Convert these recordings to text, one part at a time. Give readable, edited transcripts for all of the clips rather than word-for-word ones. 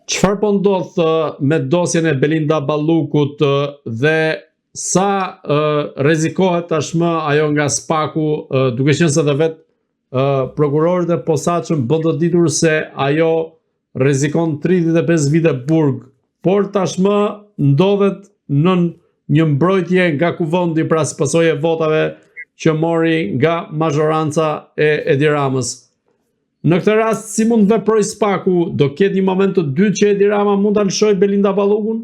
Çfarë po ndodh me dosjen e Belinda Ballukut dhe sa rrezikohet tashmë ajo nga Spaku, duke qenë se edhe prokurorët e posaçëm bën të ditur se ajo rrezikon 35 vite burg, por tashmë ndodhet në një mbrojtje nga kuvendi pra si pasojë e votave që mori nga mazhoranca e Edi Ramës. Në këtë rast, si mund të veproj Spaku? Do ketë një moment të dytë që Edi Rama mund ta lëshojë Belinda Ballukun?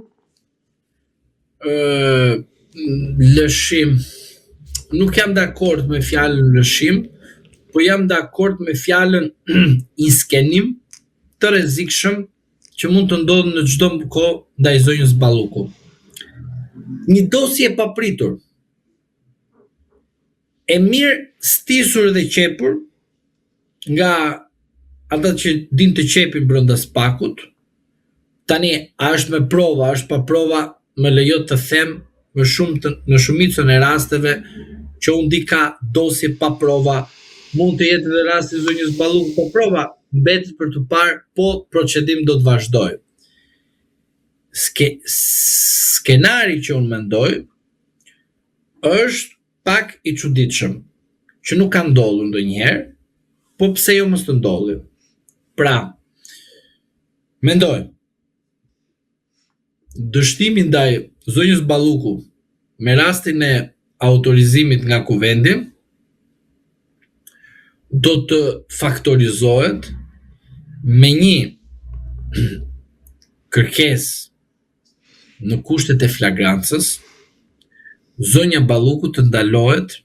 Lëshim. Nuk jam dakord me fjalën lëshim, po jam dakord me fjalën inskenim të rrezikshëm që mund të ndodhë në çdo kohë ndaj zonjës Balluku. Një dosje e papritur, e mirë stisur dhe qepur nga ata që din të qepin brenda Spakut. Tani a është me prova, është pa prova, më lejo të them në shumicën e rasteve që unë di ka dosje pa prova, mund të jetë edhe rasti zonjës Balluku pa prova, mbetet për të parë po procedim do të vazhdojë. Skenari që unë mendoj është pak i çuditshëm, që nuk ka ndodhur ndonjëherë, po pse jo mos të ndodhi? Pra, mendoj, dështimi ndaj zonjës Balluku me rastin e autorizimit nga kuvendi do të faktorizohet me një kërkesë në kushtet e flagrancës. Zonja Balluku të ndalohet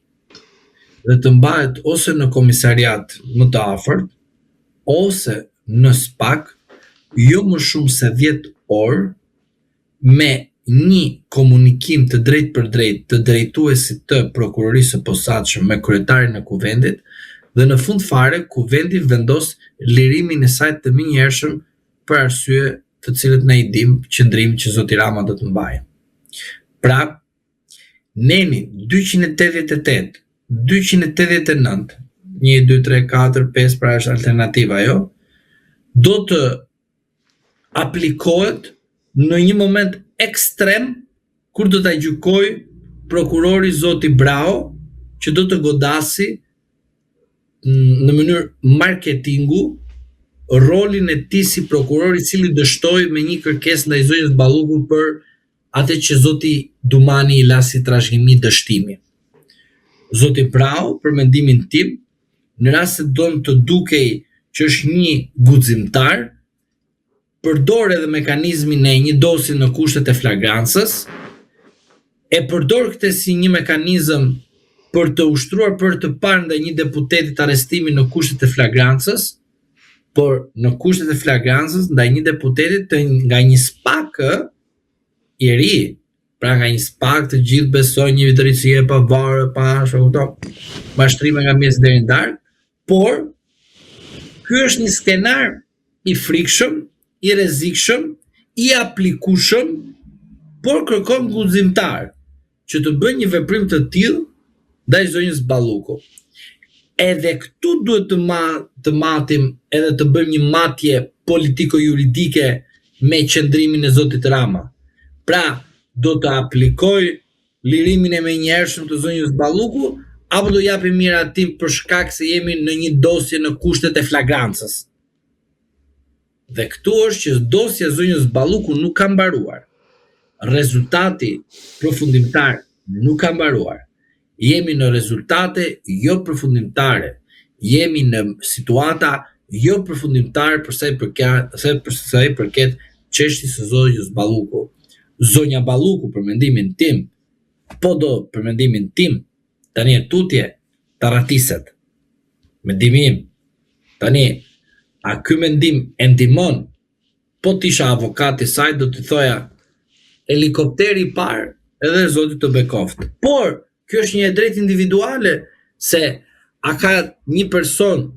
dhe të mbahet ose në komisariat më të afërt, ose në Spak, jo më shumë se 10 orë, me një komunikim të drejt për drejt të drejtuesit të prokurorisë së posaçëm me kryetarin e kuvendit, dhe në fund fare kuvendi vendos lirimin e saj të menjëhershëm për arsye të cilët ne i dim qëndrimin që zoti Rama do të mbajë. Pra, neni 288, 289, 1, 2, 3, 4, 5 pra është alternativa jo, do të aplikohet në një moment ekstrem kur do të gjykoj prokurori zoti Brao, që do të godasi në mënyrë marketingu rolin e tij si prokuror i cili dështoi me një kërkesë ndaj zonjës Balluku për atë që zoti Dumani i la si trashëgimi dështimi. Zoti Brao, për mendimin tim, në rast se don të dukej që është një guximtar, përdor edhe mekanizmin e një dosje në kushtet e flagrancës, e përdor këtë si një mekanizëm për të ushtruar për të parë ndaj një deputetit arrestimin në kushtet e flagrancës, por në kushtet e flagrancës ndaj një deputetit nga një Spak i ri, pra nga një Spak të gjithë besojnë një drejtësi e pavarur, pa mashtrime nga mes deri në darkë, por ky është një skenar i frikshëm, i rrezikshëm, i aplikueshëm, por kërkon guximtar që të bëjë një veprim të tillë ndaj zonjës Balluku. Edhe këtu duhet të matim edhe të bëjmë një matje politiko-juridike me qëndrimin e zotit Rama. Pra, do të aplikoj lirimin e menjëhershëm të zonjës Balluku, apo do japim miratim për shkak se jemi në një dosje në kushtet e flagrancës. Dhe këtu është që dosja e zonjës Balluku nuk ka mbaruar. Rezultati përfundimtar nuk ka mbaruar. Jemi në rezultate jo përfundimtare. Jemi në situata jo përfundimtare për sa i përket çështjes së zonjës Balluku. Zonja Balluku, për mendimin tim, për mendimin tim, tani e tutje të ratiset. Mendimim, tani, a ky mendim e ndihmon? Po t'isha avokati saj, do t'i thoja helikopteri i parë edhe zoti të bekoft. Por, kjo është një drejt individuale, se a ka një person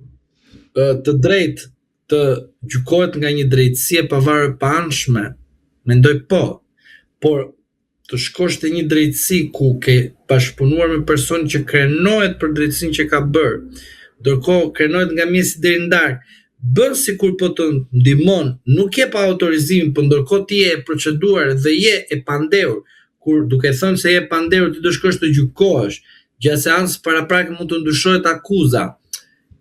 të drejt të gjykohet nga një drejtësi e pavarur pa anshme? Mendoj po. Por të shkosh te një drejtësi ku ke bashkëpunuar me person që krenohet për drejtësinë që ka bërë, ndërkohë krenohet nga mjesi deri në darkë, bën sikur po të ndihmon, nuk je pa autorizimin, por ndërkohë ti je e proceduar dhe je e pandehur, kur duke thënë se je pandehur ti do shkosh të gjykohesh, gjatë seancës paraprak mund të ndryshohet akuza.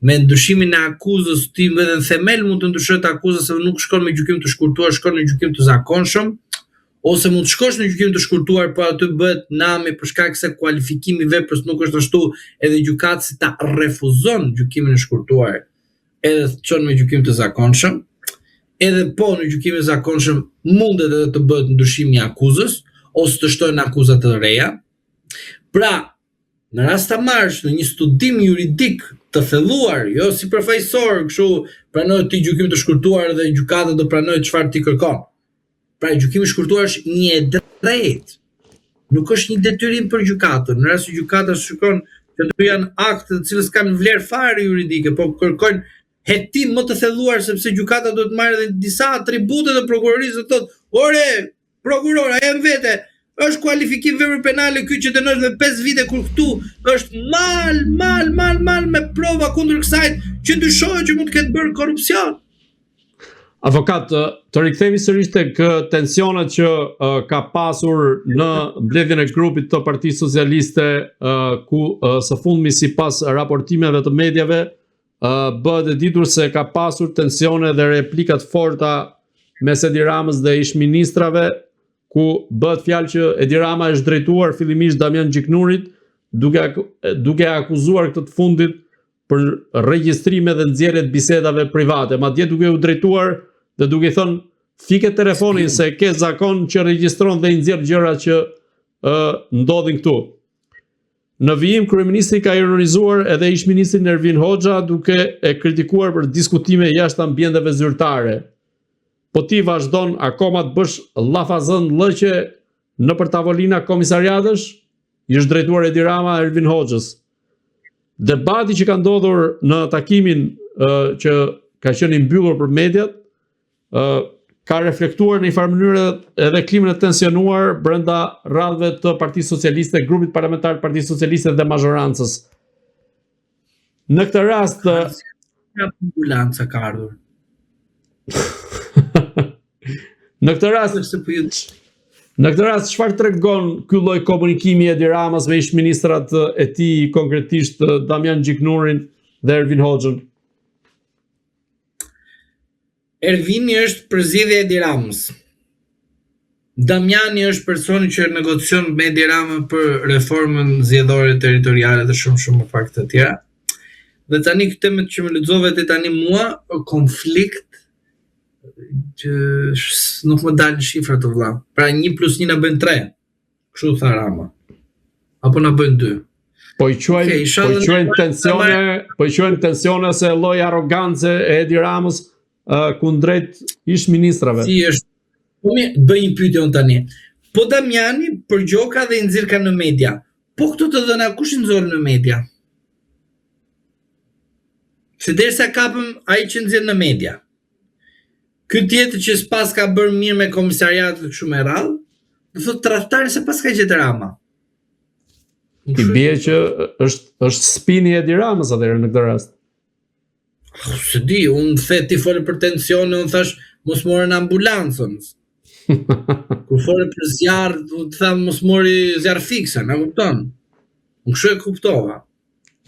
Me ndryshimin e akuzës ti edhe në themel mund të ndryshohet akuza se nuk shkon me gjykim të shkurtuar, shkon në gjykim të zakonshëm, ose mund të shkosh në gjykim të shkurtuar, por aty bëhet nami për shkak se kualifikimi i veprës nuk është ashtu, edhe gjykatësi ta refuzon gjykimin e shkurtuar, edhe të çon me gjykim të zakonshëm, edhe po në gjykimin e zakonshëm mundet edhe të bëhet ndryshimi i akuzës ose të shtohen akuza të reja. Pra, në rast ta marrësh në një studim juridik të thelluar, jo si përfaqësor, kështu pranohet ti gjykim të shkurtuar dhe gjykata do pranojë çfarë ti kërkon. Pra gjykimi i shkurtuar është një e drejtë. Nuk është një detyrim për gjykatën. Në rast se gjykata shikon që ato janë akte të cilës kanë vlerë fare juridike, po kërkojnë hetim më të thelluar sepse gjykata do të marrë edhe disa atribute të prokurorisë, do thotë, "Ore, prokuror, a jam vete, është kualifikim vepër penale ky që dënohet me 5 vite kur këtu është mal me prova kundër kësaj që dyshohet që mund të ketë bërë korrupsion." Avokat, të rikthehemi sërish tek tensionet që ka pasur në mbledhjen e grupit të Partisë Socialiste, ku së fundmi sipas raportimeve të mediave bëhet e ditur se ka pasur tensione dhe replika të forta mes Edi Ramës dhe ish-ministrave, ku bëhet fjalë që Edi Rama është drejtuar fillimisht Damian Gjiknurit, duke akuzuar këtë të fundit për regjistrime dhe nxjerrje të bisedave private, madje duke u drejtuar dhe duke thënë fike telefonin se ke zakon që regjistron dhe i nxjerr gjërat që ndodhin këtu. Në vijim kryeministri ka ironizuar edhe ish-ministrin Ervin Hoxha duke e kritikuar për diskutime jashtë ambienteve zyrtare. Po ti vazhdon akoma të bësh llafazën lëqe nëpër tavolina komisariatësh? I është drejtuar Edi Rama Ervin Hoxhës. Debati që ka ndodhur në takimin që ka qenë i mbyllur për mediat, ka reflektuar në një farë mënyrë edhe klimën e tensionuar brenda radhëve të Partisë Socialiste, grupit parlamentar të Partisë Socialiste dhe mazhorancës. Në këtë rast ambulanca ka ardhur. Në këtë rast çfarë tregon ky lloj komunikimi i Edi Ramës me ish-ministrat e tij, konkretisht Damian Gjiknurin dhe Ervin Hoxhën? Ervini është përzgjedhja e Edi Ramës. Damiani është personi që negocion me Edi Ramën për reformën zgjedhore territoriale dhe shumë më fakte të tjera. Dhe tani këtë temë që më lexove te tani mua, konflikt që nuk më dalin shifrat të vëlla. Pra 1+1 na bën 3. Kështu tha Rama. Apo na bën 2. Po i quajnë tensione se lloj arrogancë e Edi Ramës kundrejt ish-ministrave. Si është? Po mi bëj një pyetje unë tani. Po Damiani për gjoka dhe i nxirr ka në media. Po këto të dhëna kush i nxorr në media? Se derisa kapëm ai që nxjerr në media. Ky tjetër që s'pas ka bërë mirë me komisariatet shumë e rrallë, do thotë tradhtari se pas ka gjetë Rama. I bie që është spini Edi Ramës atëherë në këtë rast. Se di, unë the ti fole për tensione, unë thash mos morën ambulancën. Kur fole për zjarr, unë tham mos mori zjarr fikse, na kupton? Unë kështu e kuptova.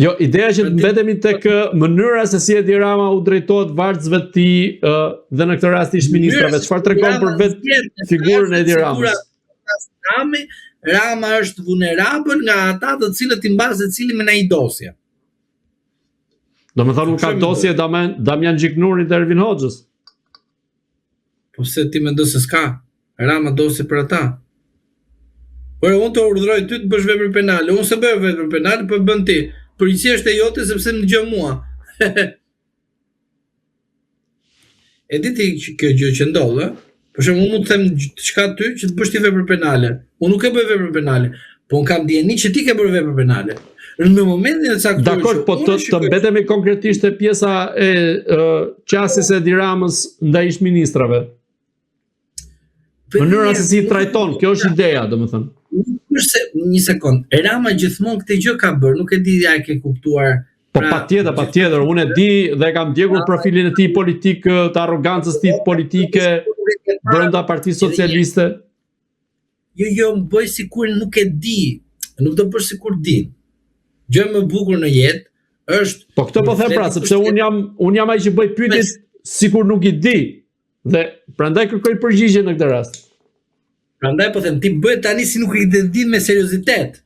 Jo, ideja që të mbetemi tek mënyra se si Edi Rama u drejtohet vargësve të tij dhe në këtë rast ish-ministrave, çfarë tregon për vetë figurën e Edi Ramës? Rama është vulnerabël nga ata të cilët i mbas secili me një dosje. Do më thonë nuk ka dosje Damian Gjiknurit dhe Ervin Hoxhës. Po se ti mendon se s'ka Rama dosje për ata? Por unë të urdhëroj ty të bësh vepër penale. Unë se bëj vepër penale, po bën ti. Policia është e jote sepse më dëgjon mua. E di ti kjo gjë që ndodh, ë? Për shembull, unë mund të them diçka ty që të bësh ti vepër penale. Unë nuk e bëj vepër penale, po unë kam dieni që ti ke bërë vepër penale. Në momentin e caktuar. Dakor, po të mbetemi konkretisht te pjesa e qasjes së Edi Ramës ndaj ish-ministrave. Mënyra se si i trajton, kjo është ideja, domethënë. Kurse një sekond, Rama gjithmonë këtë gjë ka bërë, nuk e di ja e ke kuptuar Po patjetër, unë e di dhe kam ndjekur profilin e tij politik, të arrogancës tij politike brenda Partisë Socialiste. Jo, më bëj sikur nuk e di. Nuk do bësh sikur di. Gjë më e bukur në jetë është Po këtë po them pra, sepse unë jam ai që bëj pyetjet sikur nuk i di. Dhe prandaj kërkoj përgjigje në këtë rast. Prandaj po them, ti bëhet tani si nuk i di me seriozitet.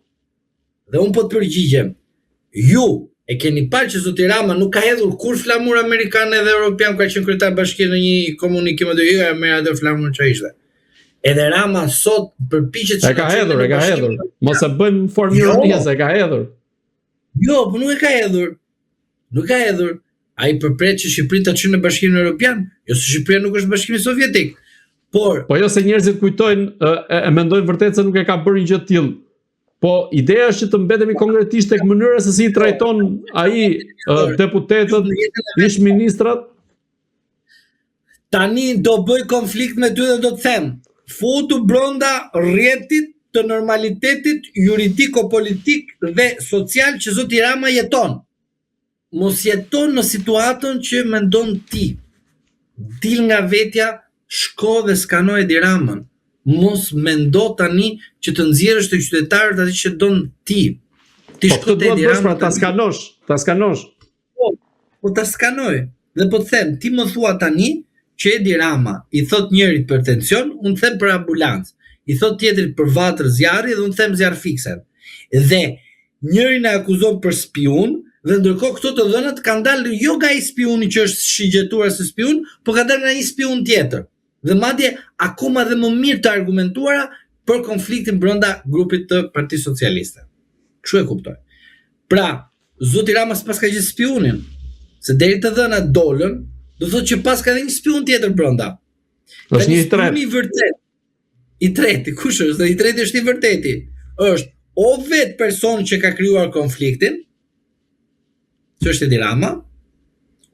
Dhe unë po të përgjigjem. Ju e keni parë që zoti Rama nuk ka hedhur kur flamur amerikan edhe europian, ka qenë kryetar bashkie në një komunikim atë jo me atë flamur që ishte. Edhe Rama sot përpiqet E ka hedhur. Mos e bëjmë formë ironie se e ka hedhur. Jo, po nuk e ka hedhur. Nuk ka hedhur. Ai përpret që Shqipërinë ta çojë në Bashkimin Evropian, jo se Shqipëria nuk është Bashkimi Sovjetik. Po jo se njerëzit kujtojnë e mendojnë vërtet se nuk e ka bërë një gjë të tillë. Po ideja është që të mbetemi konkretisht tek mënyra se si i trajton ai deputetët, ish ministrat. Tani do bëj konflikt me ty dhe do të them, futu brenda rrjetit të normalitetit juridiko-politik dhe social që zoti Rama jeton. Mos jeton në situatën që mendon ti. Dil nga vetja, shko dhe skano Edi Ramën. Mos mendo tani që të nxjerrësh të qytetarët atë që don ti. Ti shko te Edi Rama, ta skanosh. Po ta skanoj. Dhe po të them, ti më thua tani që Edi Rama i thot njërit për tension, unë them për ambulancë. I thot tjetrit për vatër zjarri dhe unë them zjarr fiksen. Dhe njërin e akuzon për spiun, dhe ndërkohë këto të dhënat kanë dalë jo nga i spiuni që është shigjetuar si spiun, po ka dalë nga një spiun tjetër. Dhe madje akoma dhe më mirë të argumentuara për konfliktin brenda grupit të Partisë Socialiste. Kështu e kuptoj. Pra, zoti Rama s'pas ka gjithë spiunin, se deri të dhënat dolën, do thotë që pas ka edhe një spiun tjetër brenda. Është një i tretë. I vërtet. I treti, kush është? Dhe i treti është i vërteti. Është o vetë person që ka krijuar konfliktin, që është Edi Rama,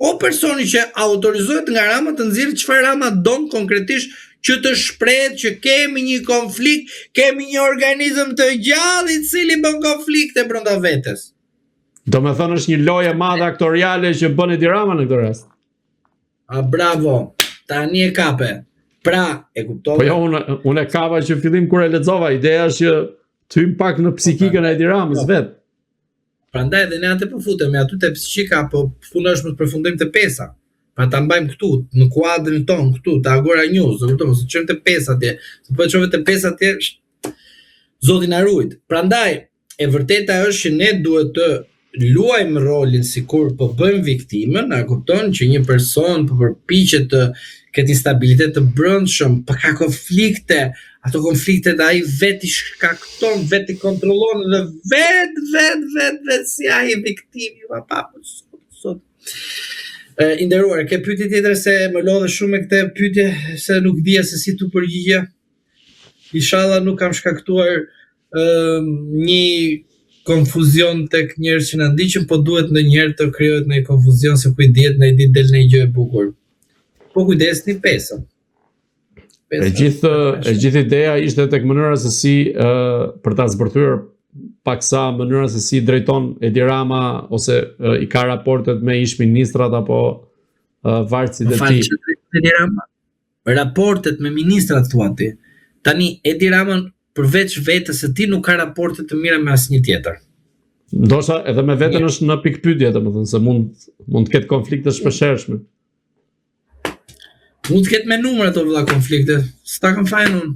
o personi që autorizohet nga Rama të nxjerrë çfarë Rama don konkretisht që të shprehet që kemi një konflikt, kemi një organizëm të gjallë i cili bën konflikte brenda vetes. Do me thënë është një lojë e madhe aktoriale që bën Edi Rama në këtë rast. Bravo, tani e kape. Pra, e kuptova. Po jo, unë e kapa që fillim kur e lexova, ideja është që të hym pak në psikikën e Edi Ramës vetë. Prandaj edhe ne atë po futemi aty te psikika, po puna është më të përfundojmë te pesa. Pa ta mbajmë këtu në kuadrin ton këtu te Agora News, do të thotë, mos çojmë te pesa atje. Se po çojmë te pesa atje, zoti na ruajt. Prandaj e vërteta është që ne duhet të luajmë rolin sikur po bëjmë viktimën, a kupton që një person po përpiqet të ketë instabilitet të brendshëm, pa ka konflikte, ato konfliktet ai vetë i shkakton, vetë i kontrollon dhe vetë si ai viktimi pa sot. I nderuar, ke pyetje tjetër se më lodhe shumë me këtë pyetje se nuk dija se si tu përgjigja. Inshallah nuk kam shkaktuar një konfuzion tek njerëz që na ndiqin, po duhet ndonjëherë të krijohet një konfuzion se ku i dihet në ditë del në gjë e bukur. Po kujdesni pesën. E gjithë ideja ishte tek mënyra se si për ta zbërthyer paksa mënyra se si drejton Edi Rama ose i ka raportet me ish ministrat apo varësit e tij. Edi Rama. Raportet me ministrat thua ti. Tani Edi Rama përveç vetes së tij nuk ka raporte të mira me asnjë tjetër. Ndoshta edhe me veten është në pikpyetje, domethënë se mund të ketë konflikte shpeshhershme. Mund të ketë me numër ato vëlla konflikte. S'ta kam fajin unë.